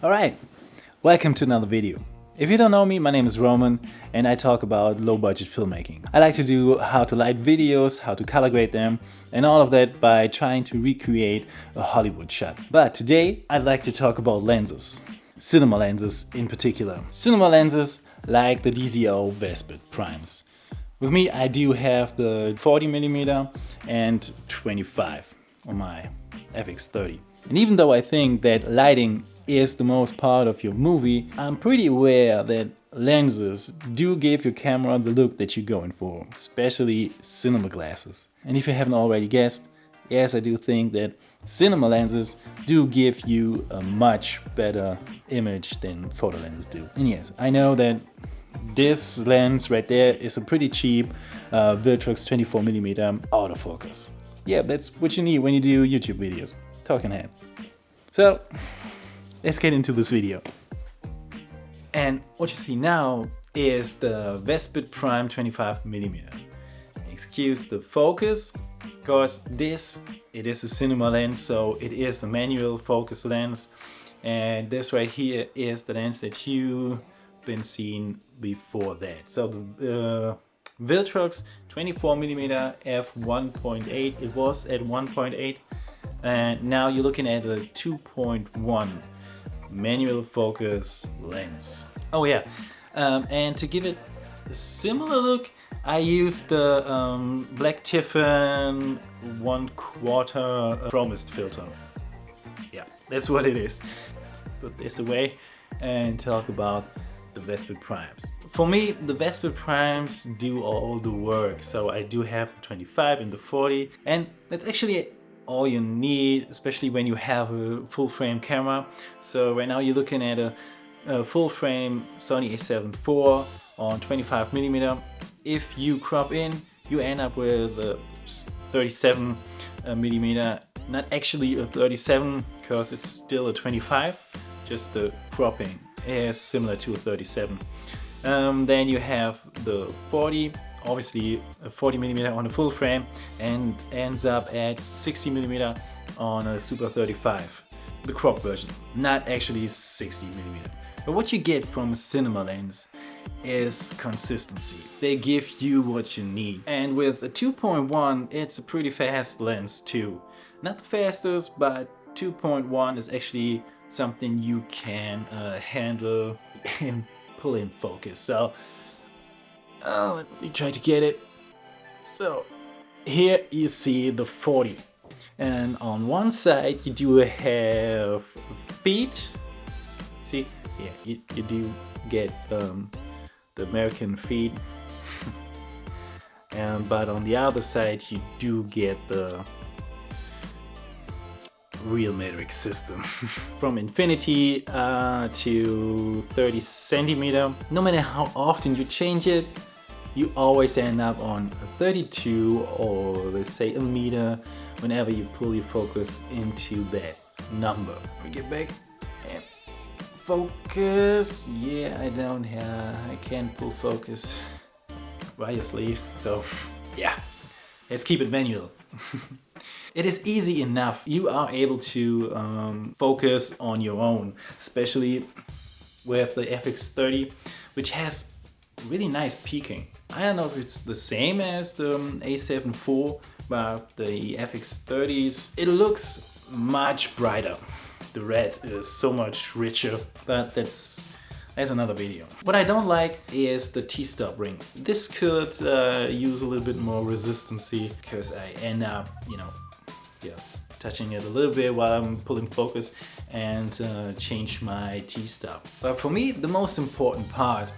Alright, welcome to another video. If you don't know me, my name is Roman and I talk about low budget filmmaking. I like to do how to light videos, how to color grade them, and all of that by trying to recreate a Hollywood shot. But today I'd like to talk about lenses. Cinema lenses in particular. Cinema lenses like the DZO Vespid Primes. With me I do have the 40mm and 25 on my FX30. And even though I think that lighting is the most part of your movie, I'm pretty aware that lenses do give your camera the look that you're going for, especially cinema glasses. And if you haven't already guessed, yes, I do think that cinema lenses do give you a much better image than photo lenses do. And yes, I know that this lens right there is a pretty cheap Viltrox 24mm autofocus. Yeah, that's what you need when you do YouTube videos. Talking head. So, let's get into this video. And what you see now is the Vespid Prime 25mm. Excuse the focus, because it is a cinema lens, so it is a manual focus lens. And this right here is the lens that you've been seeing before that. So the Viltrox 24mm f1.8, it was at 1.8. And now you're looking at a 2.1 manual focus lens. Oh yeah, and to give it a similar look, I used the Black Tiffin 1/4 Pro Mist filter. Yeah, that's what it is. Put this away and talk about the Vespid Primes. For me, the Vespid Primes do all the work. So I do have the 25 and the 40, and that's actually all you need, especially when you have a full frame camera. So right now you're looking at a full frame Sony a7 IV on 25mm. If you crop in, you end up with a 37mm, not actually a 37 because it's still a 25, just the cropping is similar to a 37. Then you have the 40, obviously a 40mm on a full frame, and ends up at 60mm on a Super 35, the crop version, not actually 60mm. But what you get from a cinema lens is consistency. They give you what you need. And with a 2.1, it's a pretty fast lens too. Not the fastest, but 2.1 is actually something you can handle and pull in focus. So let me try to get it. So here you see the 40, and on one side you do have feet. See, yeah, you do get the American feet, but on the other side you do get the real metric system. From infinity to 30cm. No matter how often you change it, you always end up on a 32 or let's say a meter whenever you pull your focus into that number. Let me get back and focus. Yeah, I can't pull focus wirelessly, so yeah, let's keep it manual. It is easy enough. You are able to focus on your own, especially with the FX30, which has really nice peaking. I don't know if it's the same as the A7 IV, but the FX30s, it looks much brighter. The red is so much richer, but that's another video. What I don't like is the T-stop ring. This could use a little bit more resistancy, because I end up, touching it a little bit while I'm pulling focus and change my T-stop. But for me, the most important part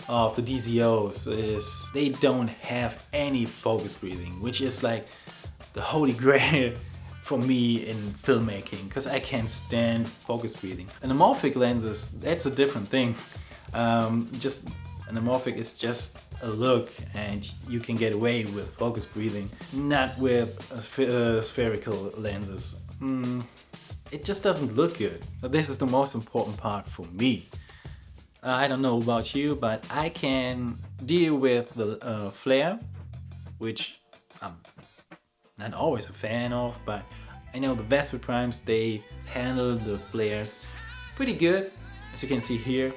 of the DZOs is they don't have any focus breathing, which is like the holy grail for me in filmmaking, because I can't stand focus breathing. Anamorphic lenses, that's a different thing. Just anamorphic is just a look, and you can get away with focus breathing, not with spherical lenses. It just doesn't look good. But this is the most important part for me. I don't know about you, but I can deal with the Fler, which I'm not always a fan of, but I know the Vespid Primes, they handle the flares pretty good, as you can see here.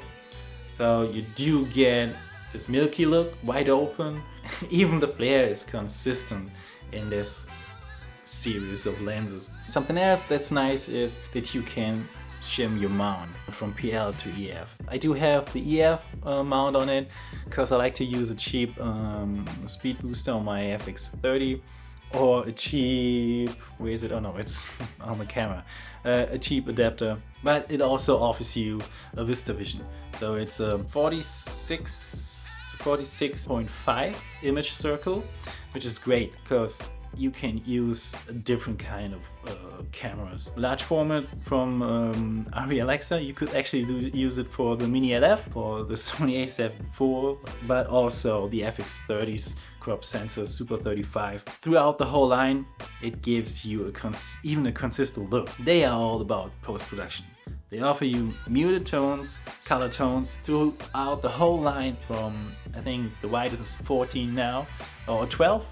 So you do get this milky look, wide open. Even the flare is consistent in this series of lenses. Something else that's nice is that you can shim your mount from PL to EF. I do have the EF mount on it because I like to use a cheap speed booster on my FX30, or a cheap, where is it? Oh no, it's on the camera. A cheap adapter, but it also offers you a Vista Vision. So it's a 46.5 image circle, which is great because you can use a different kind of cameras. Large format from Arri Alexa, you could actually use it for the Mini LF, for the Sony a7 IV, but also the FX30's crop sensor Super 35. Throughout the whole line, it gives you even a consistent look. They are all about post-production. They offer you muted tones, color tones throughout the whole line from, I think the widest is 14 now, or 12.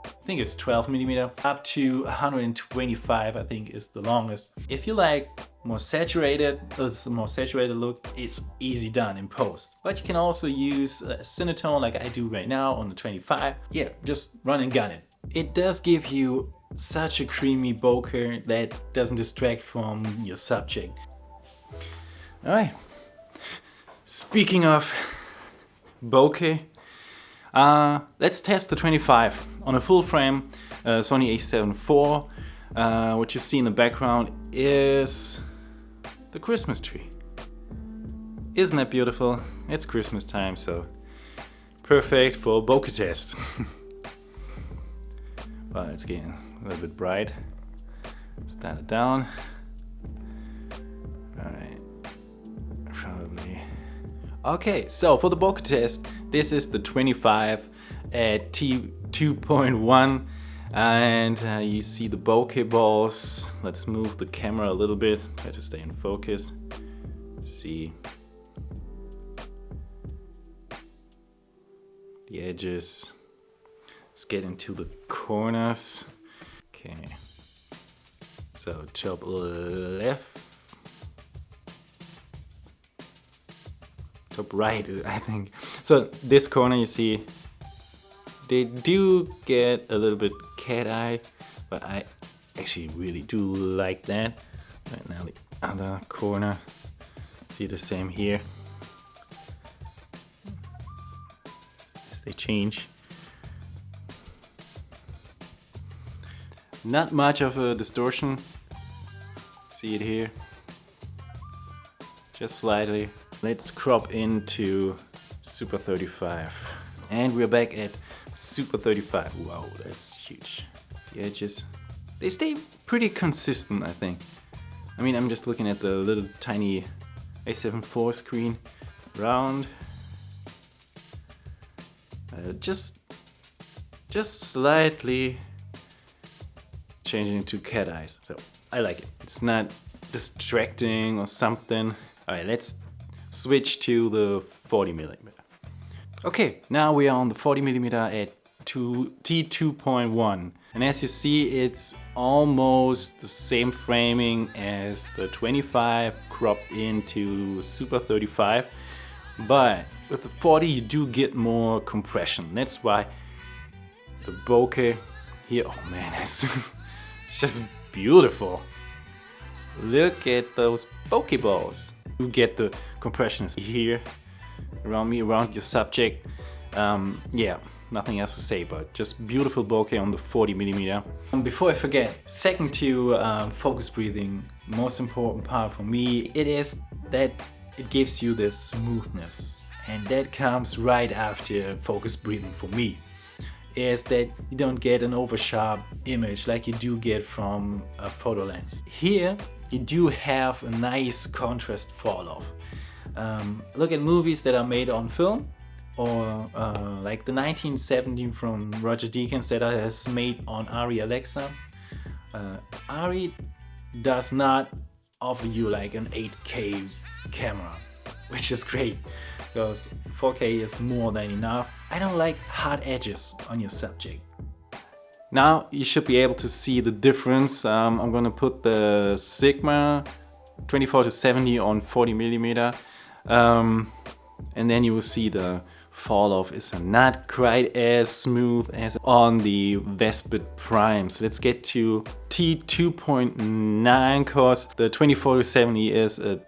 I think it's 12mm, up to 125, I think is the longest. If you like more saturated, a more saturated look, it's easy done in post. But you can also use a Cinetone like I do right now on the 25. Yeah, just run and gun it. It does give you such a creamy bokeh that doesn't distract from your subject. Alright, speaking of bokeh, let's test the 25 on a full frame Sony a7 IV. What you see in the background is the Christmas tree. Isn't that beautiful? It's Christmas time, so perfect for a bokeh test. Well, it's getting a little bit bright. Stand it down. Alright, probably. Okay, so for the bokeh test, this is the 25 at t2.1, and you see the bokeh balls. Let's move the camera a little bit, try to stay in focus. See the edges. Let's get into the corners. Okay, so top left, top right, I think. So this corner, you see, they do get a little bit cat eye, but I actually really do like that. Right now the other corner, see the same here. As they change. Not much of a distortion. See it here. Just slightly. Let's crop into Super 35. And we're back at Super 35. Wow, that's huge. The edges, they stay pretty consistent, I think. I mean, I'm just looking at the little tiny a7 IV screen. Round. Just slightly changing to cat eyes. So I like it. It's not distracting or something. Alright, let's switch to the 40mm. Okay, now we are on the 40mm at t2.1, and as you see, it's almost the same framing as the 25 cropped into Super 35, but with the 40 you do get more compression. That's why the bokeh here, oh man, it's just beautiful. Look at those bokeh balls. You get the compression here around me, around your subject. Yeah, nothing else to say, but just beautiful bokeh on the 40mm. Before I forget, second to focus breathing, most important part for me, it is that it gives you this smoothness, and that comes right after focus breathing for me. Is that you don't get an over-sharp image like you do get from a photo lens. Here you do have a nice contrast fall off. Look at movies that are made on film, or like the 1917 from Roger Deakins that is made on Arri Alexa. Arri does not offer you like an 8K camera, which is great because 4K is more than enough. I don't like hard edges on your subject. Now you should be able to see the difference. I'm gonna put the Sigma 24 to 70 on 40mm, and then you will see the fall off is not quite as smooth as on the Vespid Primes. Let's get to T2.9 because the 24 to 70 is a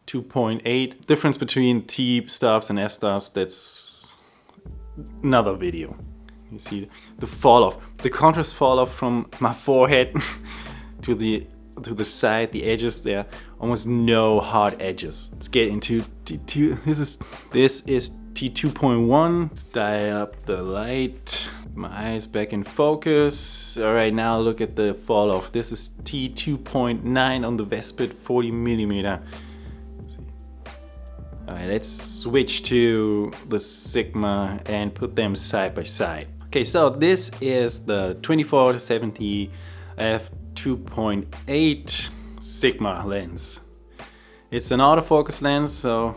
f2.8. Difference between T stops and f stops, that's another video. You see the fall off, the contrast fall off from my forehead to the side, the edges there, almost no hard edges. Let's get into T2. This is T2.1. Let's dial up the light. My eyes back in focus. All right, now look at the fall off. This is T2.9 on the Vespid 40mm. All right, let's switch to the Sigma and put them side by side. Okay, so this is the 24 to 70 f2.8 Sigma lens. It's an autofocus lens, so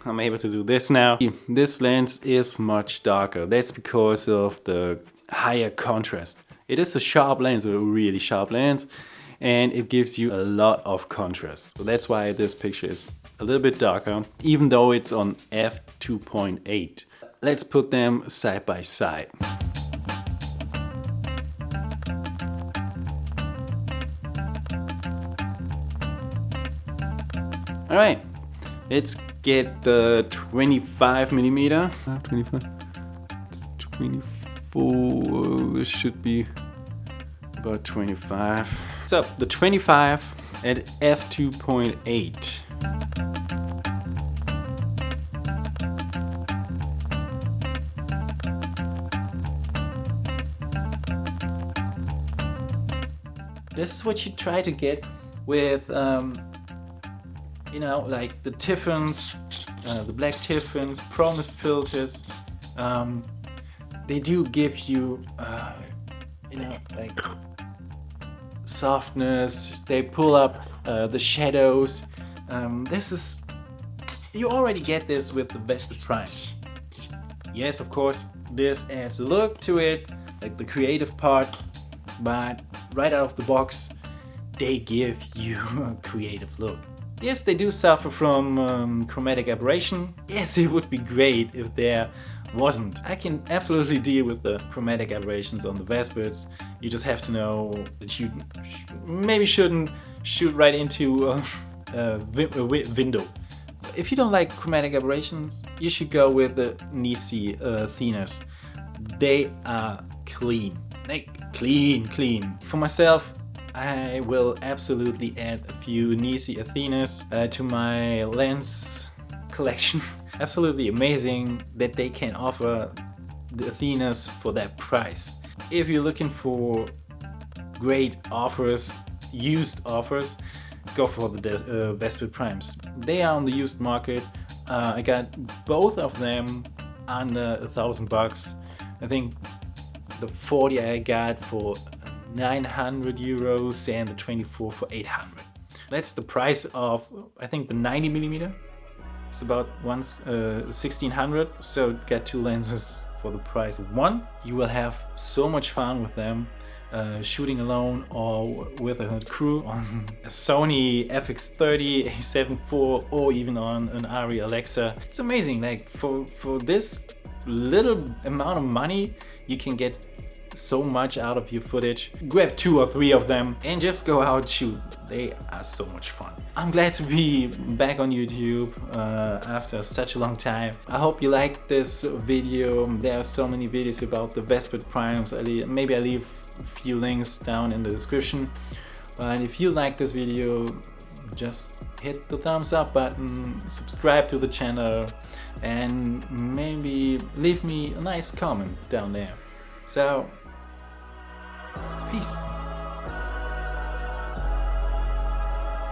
I'm able to do this now. This lens is much darker. That's because of the higher contrast. It is a sharp lens, a really sharp lens, and it gives you a lot of contrast. So that's why this picture is a little bit darker, even though it's on f2.8. Let's put them side by side. All right, let's get the 25mm. 25. It's 24. This should be about 25. So the 25 at f2.8. This is what you try to get with, you know, like the Tiffins, the black Tiffins, promised filters. They do give you, you know, like softness. They pull up the shadows. You already get this with the Vespid Primes. Yes, of course, this adds a look to it, like the creative part, but right out of the box, they give you a creative look. Yes, they do suffer from chromatic aberration. Yes, it would be great if there wasn't. I can absolutely deal with the chromatic aberrations on the Vespids. You just have to know that you maybe shouldn't shoot right into a window. If you don't like chromatic aberrations, you should go with the NISI Athenas. They are clean. Like clean. For myself, I will absolutely add a few NISI Athenas to my lens collection. Absolutely amazing that they can offer the Athenas for that price. If you're looking for great offers, used offers, go for the Vespid Primes. They are on the used market. I got both of them under $1,000. I think the 40 I got for 900 euros and the 24 for 800. That's the price of, I think, the 90mm. It's about 1600. So get two lenses for the price of one. You will have so much fun with them, shooting alone or with a crew on a Sony FX30, A7 IV, or even on an Arri Alexa. It's amazing. Like for this little amount of money, you can get so much out of your footage. Grab 2 or 3 of them and just go out shoot. They are so much fun. I'm glad to be back on YouTube after such a long time. I hope you liked this video. There are so many videos about the Vespid Primes. Maybe I leave a few links down in the description. And if you like this video, just hit the thumbs up button, subscribe to the channel, and maybe leave me a nice comment down there. So, peace.